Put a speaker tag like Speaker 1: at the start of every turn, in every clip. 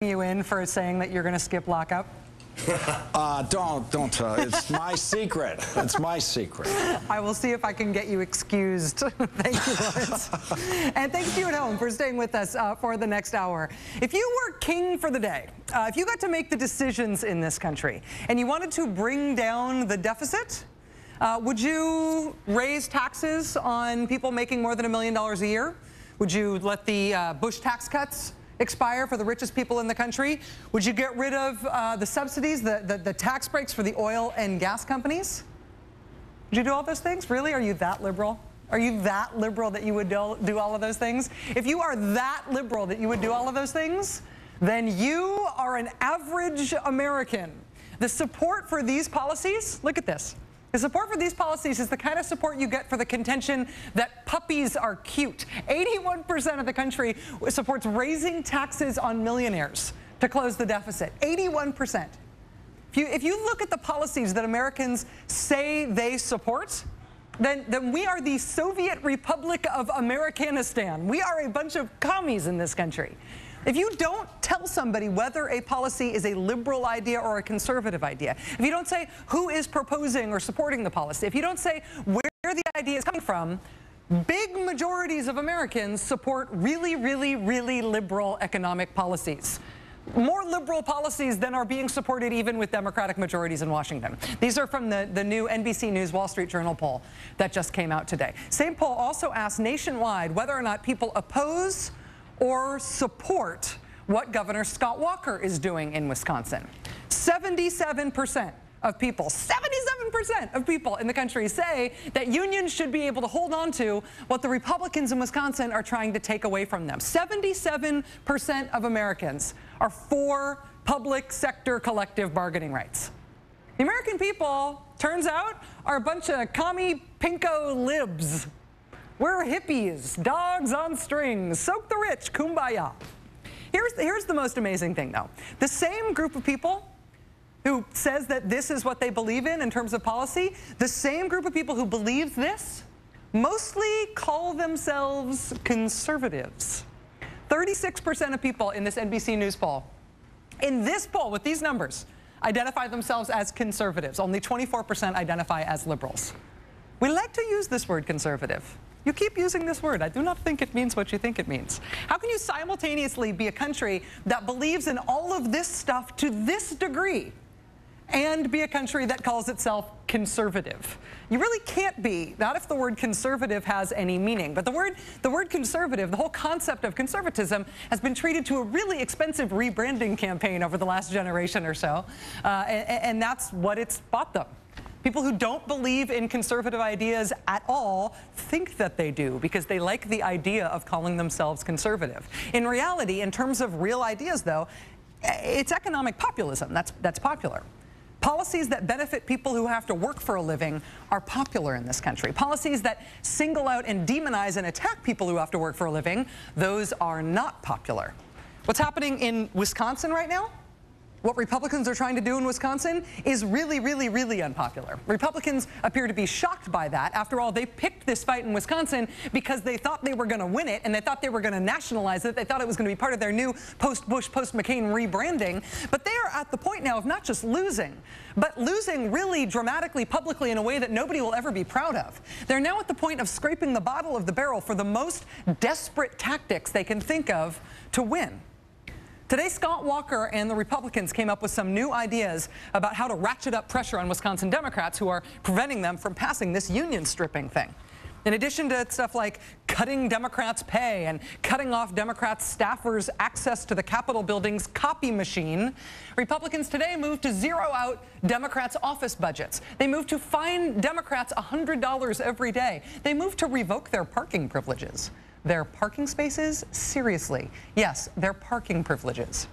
Speaker 1: you in for saying that you're going to skip lockup?
Speaker 2: Don't. It's my secret. It's my secret.
Speaker 1: I will see if I can get you excused. Thank you, Lawrence. And thanks to you at home for staying with us for the next hour. If you were king for the day, if you got to make the decisions in this country and you wanted to bring down the deficit, would you raise taxes on people making more than $1 million a year? Would you let the Bush tax cuts expire for the richest people in the country? Would you get rid of the subsidies, the tax breaks for the oil and gas companies? Would you do all those things? Really? Are you that liberal? Are you that liberal that you would do all of those things? If you are that liberal that you would do all of those things, then you are an average American. The support for these policies, look at this. The support for these policies is the kind of support you get for the contention that puppies are cute. 81% of the country supports raising taxes on millionaires to close the deficit. 81%. If you look at the policies that Americans say they support, then we are the Soviet Republic of Americanistan. We are a bunch of commies in this country. If you don't tell somebody whether a policy is a liberal idea or a conservative idea, if you don't say who is proposing or supporting the policy, if you don't say where the idea is coming from, big majorities of Americans support really, really, really liberal economic policies. More liberal policies than are being supported even with Democratic majorities in Washington. These are from the new NBC News Wall Street Journal poll that just came out today. Same poll also asked nationwide whether or not people oppose or support what Governor Scott Walker is doing in Wisconsin. 77% of people, 77% of people in the country say that unions should be able to hold on to what the Republicans in Wisconsin are trying to take away from them. 77% of Americans are for public sector collective bargaining rights. The American people, turns out, are a bunch of commie pinko libs. We're hippies, dogs on strings, soak the rich, kumbaya. Here's the most amazing thing, though. The same group of people who says that this is what they believe in terms of policy, the same group of people who believes this mostly call themselves conservatives. 36% of people in this NBC News poll, in this poll with these numbers, identify themselves as conservatives. Only 24% identify as liberals. We like to use this word conservative. You keep using this word. I do not think it means what you think it means. How can you simultaneously be a country that believes in all of this stuff to this degree and be a country that calls itself conservative? You really can't be, not if the word conservative has any meaning. But the word conservative, the whole concept of conservatism, has been treated to a really expensive rebranding campaign over the last generation or so, and that's what it's bought them. People who don't believe in conservative ideas at all think that they do because they like the idea of calling themselves conservative. In reality, in terms of real ideas, though, it's economic populism that's popular. Policies that benefit people who have to work for a living are popular in this country. Policies that single out and demonize and attack people who have to work for a living, those are not popular. What's happening in Wisconsin right now? What Republicans are trying to do in Wisconsin is really, really, really unpopular. Republicans appear to be shocked by that. After all, they picked this fight in Wisconsin because they thought they were going to win it and they thought they were going to nationalize it. They thought it was going to be part of their new post-Bush, post-McCain rebranding. But they are at the point now of not just losing, but losing really dramatically, publicly, in a way that nobody will ever be proud of. They're now at the point of scraping the bottom of the barrel for the most desperate tactics they can think of to win. Today, Scott Walker and the Republicans came up with some new ideas about how to ratchet up pressure on Wisconsin Democrats who are preventing them from passing this union stripping thing. In addition to stuff like cutting Democrats' pay and cutting off Democrats' staffers' access to the Capitol building's copy machine, Republicans today moved to zero out Democrats' office budgets. They moved to fine Democrats $100 every day. They moved to revoke their parking privileges. Their parking spaces? Seriously. Yes, their parking privileges.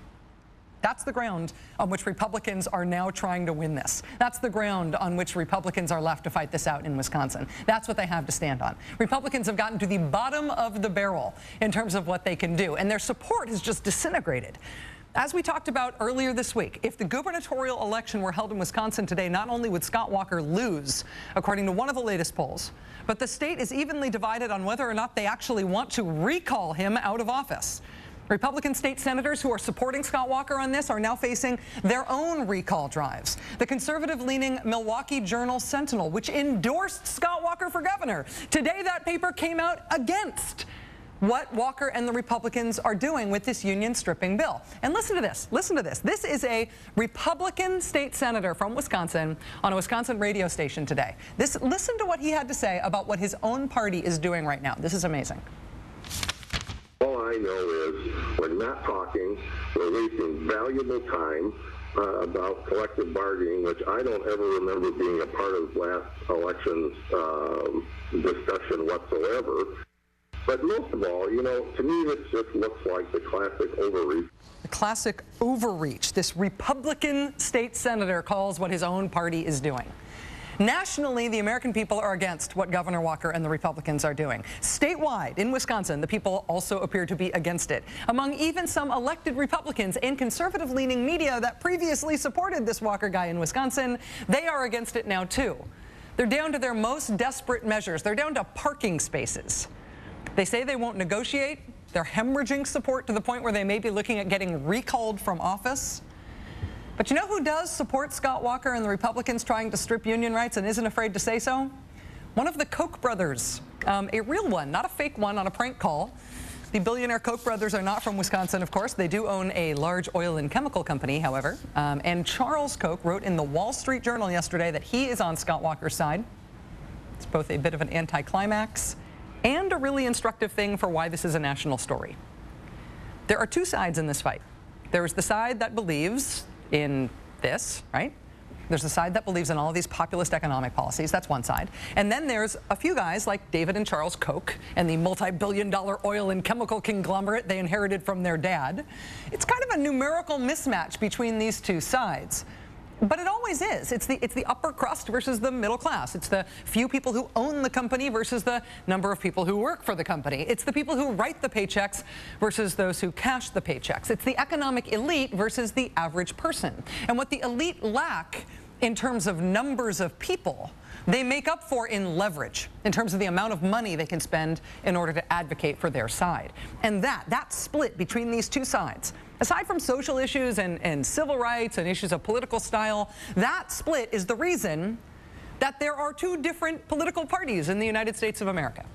Speaker 1: That's the ground on which Republicans are now trying to win this. That's the ground on which Republicans are left to fight this out in Wisconsin. That's what they have to stand on. Republicans have gotten to the bottom of the barrel in terms of what they can do, and their support has just disintegrated. As we talked about earlier this week, if the gubernatorial election were held in Wisconsin today, not only would Scott Walker lose, according to one of the latest polls, but the state is evenly divided on whether or not they actually want to recall him out of office. Republican state senators who are supporting Scott Walker on this are now facing their own recall drives. The conservative-leaning Milwaukee Journal-Sentinel, which endorsed Scott Walker for governor. Today, that paper came out against what Walker and the Republicans are doing with this union-stripping bill. And listen to this. Listen to this. This is a Republican state senator from Wisconsin on a Wisconsin radio station today. Listen to what he had to say about what his own party is doing right now. This is amazing.
Speaker 3: All I know is we're not talking, we're wasting valuable time about collective bargaining, which I don't ever remember being a part of last election's discussion whatsoever. But most of all, you know, to me this just looks like the classic overreach.
Speaker 1: The classic overreach. This Republican state senator calls what his own party is doing. Nationally, the American people are against what Governor Walker and the Republicans are doing. Statewide, in Wisconsin, the people also appear to be against it. Among even some elected Republicans and conservative-leaning media that previously supported this Walker guy in Wisconsin, they are against it now, too. They're down to their most desperate measures. They're down to parking spaces. They say they won't negotiate. They're hemorrhaging support to the point where they may be looking at getting recalled from office. But you know who does support Scott Walker and the Republicans trying to strip union rights and isn't afraid to say so? One of the Koch brothers, a real one, not a fake one on a prank call. The billionaire Koch brothers are not from Wisconsin, of course. They do own a large oil and chemical company, however. And Charles Koch wrote in the Wall Street Journal yesterday that he is on Scott Walker's side. It's both a bit of an anticlimax and a really instructive thing for why this is a national story. There are two sides in this fight. There's the side that believes in this, right? There's the side that believes in all of these populist economic policies. That's one side. And then there's a few guys like David and Charles Koch and the multi-billion-dollar oil and chemical conglomerate they inherited from their dad. It's kind of a numerical mismatch between these two sides. But it always is. It's the upper crust versus the middle class. It's the few people who own the company versus the number of people who work for the company. It's the people who write the paychecks versus those who cash the paychecks. It's the economic elite versus the average person. And what the elite lack in terms of numbers of people, they make up for in leverage, in terms of the amount of money they can spend in order to advocate for their side. And that split between these two sides, aside from social issues and civil rights and issues of political style, that split is the reason that there are two different political parties in the United States of America.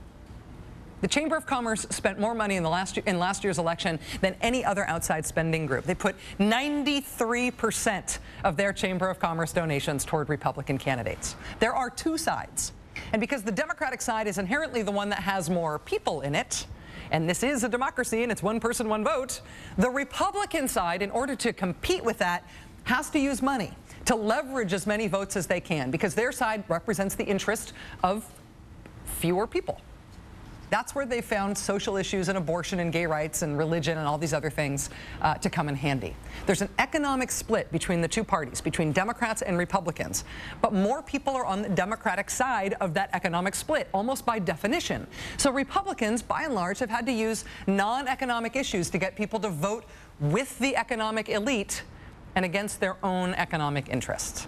Speaker 1: The Chamber of Commerce spent more money in last year's election than any other outside spending group. They put 93% of their Chamber of Commerce donations toward Republican candidates. There are two sides. And because the Democratic side is inherently the one that has more people in it, and this is a democracy and it's one person, one vote, the Republican side, in order to compete with that, has to use money to leverage as many votes as they can, because their side represents the interest of fewer people. That's where they found social issues and abortion and gay rights and religion and all these other things to come in handy. There's an economic split between the two parties, between Democrats and Republicans. But more people are on the Democratic side of that economic split, almost by definition. So Republicans, by and large, have had to use non-economic issues to get people to vote with the economic elite and against their own economic interests.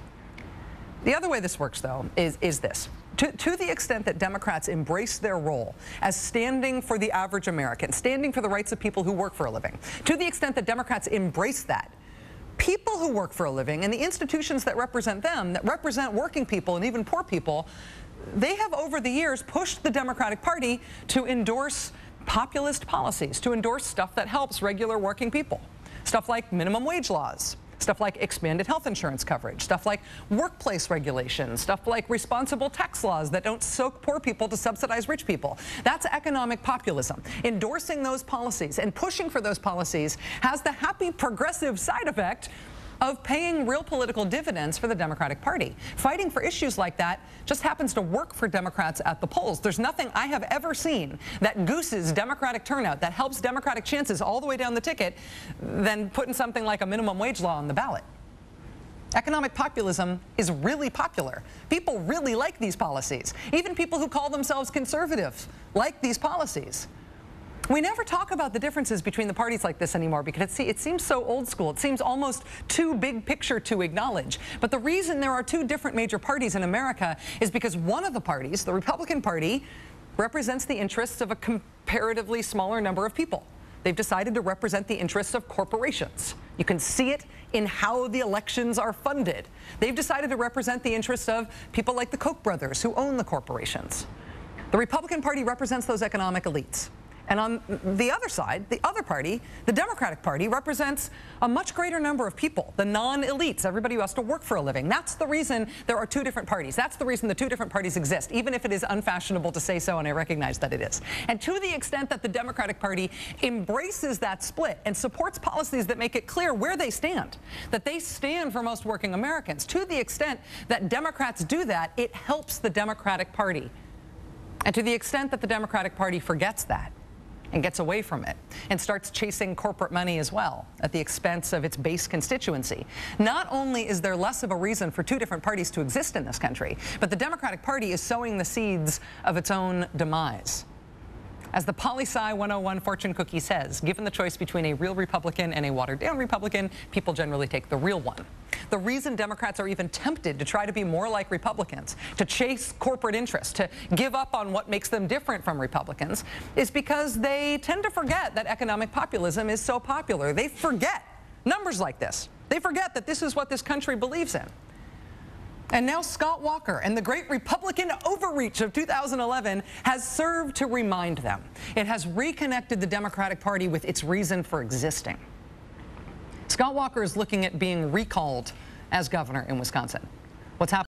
Speaker 1: The other way this works, though, is this. To the extent that Democrats embrace their role as standing for the average American, standing for the rights of people who work for a living, to the extent that Democrats embrace that, people who work for a living and the institutions that represent them, that represent working people and even poor people, they have over the years pushed the Democratic Party to endorse populist policies, to endorse stuff that helps regular working people, stuff like minimum wage laws, stuff like expanded health insurance coverage, stuff like workplace regulations, stuff like responsible tax laws that don't soak poor people to subsidize rich people. That's economic populism. Endorsing those policies and pushing for those policies has the happy progressive side effect of paying real political dividends for the Democratic Party. Fighting for issues like that just happens to work for Democrats at the polls. There's nothing I have ever seen that gooses Democratic turnout, that helps Democratic chances all the way down the ticket, than putting something like a minimum wage law on the ballot. Economic populism is really popular. People really like these policies. Even people who call themselves conservative like these policies. We never talk about the differences between the parties like this anymore because it seems so old school. It seems almost too big picture to acknowledge. But the reason there are two different major parties in America is because one of the parties, the Republican Party, represents the interests of a comparatively smaller number of people. they've decided to represent the interests of corporations. You can see it in how the elections are funded. They've decided to represent the interests of people like the Koch brothers who own the corporations. The Republican Party represents those economic elites. And on the other side, the other party, the Democratic Party, represents a much greater number of people, the non-elites, everybody who has to work for a living. That's the reason there are two different parties. That's the reason the two different parties exist, even if it is unfashionable to say so, and I recognize that it is. And to the extent that the Democratic Party embraces that split and supports policies that make it clear where they stand, that they stand for most working Americans, to the extent that Democrats do that, it helps the Democratic Party. And to the extent that the Democratic Party forgets that, and gets away from it and starts chasing corporate money as well at the expense of its base constituency. Not only is there less of a reason for two different parties to exist in this country, but the Democratic Party is sowing the seeds of its own demise. As the Poli-Sci 101 fortune cookie says, given the choice between a real Republican and a watered-down Republican, people generally take the real one. The reason Democrats are even tempted to try to be more like Republicans, to chase corporate interests, to give up on what makes them different from Republicans, is because they tend to forget that economic populism is so popular. They forget numbers like this. They forget that this is what this country believes in. And now Scott Walker and the great Republican overreach of 2011 has served to remind them. It has reconnected the Democratic Party with its reason for existing. Scott Walker is looking at being recalled as governor in Wisconsin. What's happening?